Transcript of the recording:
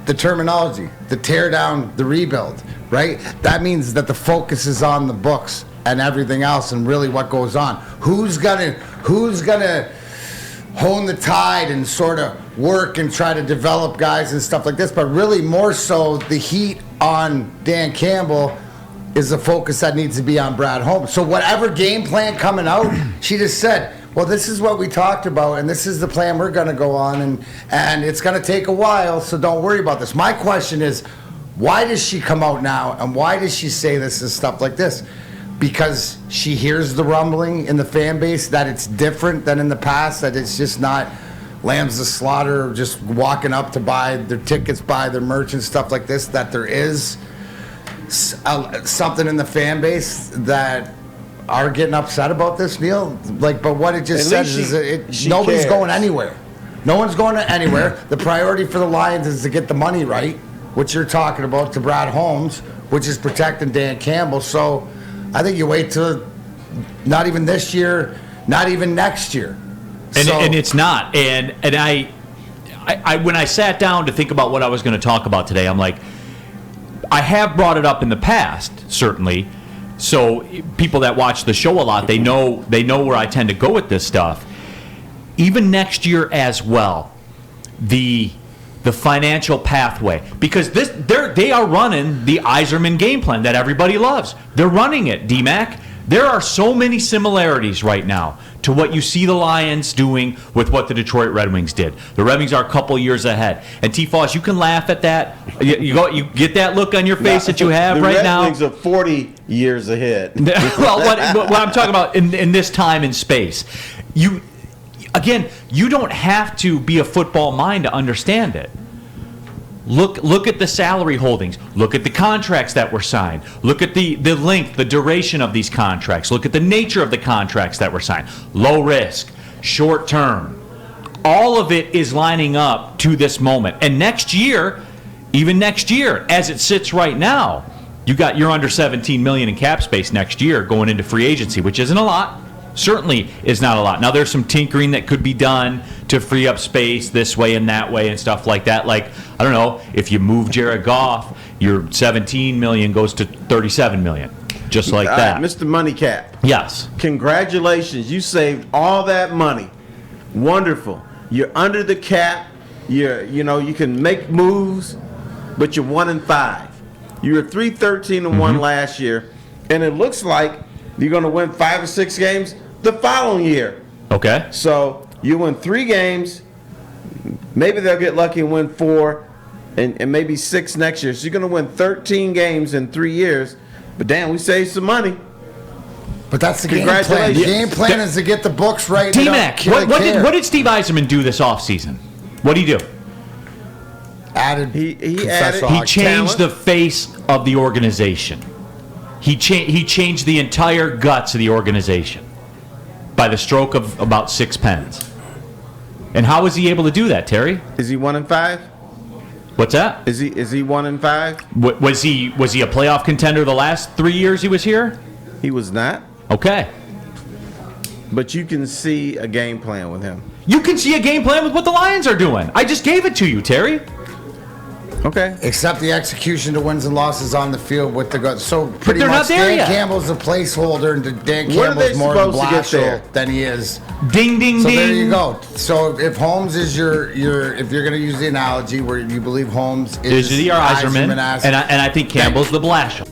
the terminology, the tear down, the rebuild, right? That means that the focus is on the books and everything else and really what goes on. Who's gonna hone the tide and sort of work and try to develop guys and stuff like this, but really more so the heat on Dan Campbell is the focus that needs to be on Brad Holmes. So whatever game plan coming out, she just said, well, this is what we talked about, and this is the plan we're going to go on, and it's going to take a while, so don't worry about this. My question is, why does she come out now, and why does she say this and stuff like this? Because she hears the rumbling in the fan base that it's different than in the past, that it's just not lambs to slaughter, just walking up to buy their tickets, buy their merch and stuff like this, that there is something in the fan base that are getting upset about this, Neil. Like, but what it just says is nobody's cares. going anywhere. No one's going anywhere. The priority for the Lions is to get the money right, which you're talking about, to Brad Holmes, which is protecting Dan Campbell. So I think you wait till not even this year, not even next year. And it's not. And I when I sat down to think about what I was going to talk about today, I'm like, I have brought it up in the past, certainly. So people that watch the show a lot, they know where I tend to go with this stuff. Even next year as well, the financial pathway, because they are running the Yzerman game plan that everybody loves. They're running it, D-Mac. There are so many similarities right now to what you see the Lions doing with what the Detroit Red Wings did. The Red Wings are a couple years ahead. And T-Foss, you can laugh at that. You get that look on your face that you have right now. The Red Wings are 40 years ahead. Well, what I'm talking about in this time and space, you don't have to be a football mind to understand it. Look at the salary holdings. Look at the contracts that were signed. Look at the length, the duration of these contracts. Look at the nature of the contracts that were signed. Low risk, short term. All of it is lining up to this moment. And next year, even next year, as it sits right now, you're under $17 million in cap space next year going into free agency, which isn't a lot. Certainly is not a lot. Now, there's some tinkering that could be done to free up space this way and that way and stuff like that. Like, I don't know, if you move Jared Goff, your $17 million goes to $37 million, just like that. Mr. Money Cap. Yes. Congratulations. You saved all that money. Wonderful. You're under the cap. You can make moves, but you're 1-5. You were 3-13-1 last year, and it looks like you're going to win 5 or 6 games the following year. Okay. So you win 3 games. Maybe they'll get lucky and win 4 and maybe 6 next year. So you're going to win 13 games in 3 years. But damn, we saved some money. But that's the game plan. The game plan is to get the books right. D-Mac, what did Steve Yzerman do this offseason? What did he do? He changed the face of the organization. He changed the entire guts of the organization by the stroke of about 6 pens. And how was he able to do that, Terry? Is he 1-5? What's that? Is he 1-5? Was he a playoff contender the last 3 years he was here? He was not. Okay. But you can see a game plan with him. You can see a game plan with what the Lions are doing. I just gave it to you, Terry. Okay. Except the execution, the wins and losses on the field with the guts. So pretty they're much not there Dan yet. Campbell's a placeholder, and Dan What are they Campbell's more supposed to get there? Blashill than he is. Ding, ding, So ding. there you go. So if Holmes is your if you're going to use the analogy where you believe Holmes is Yzerman, and I think Campbell's the Blashill.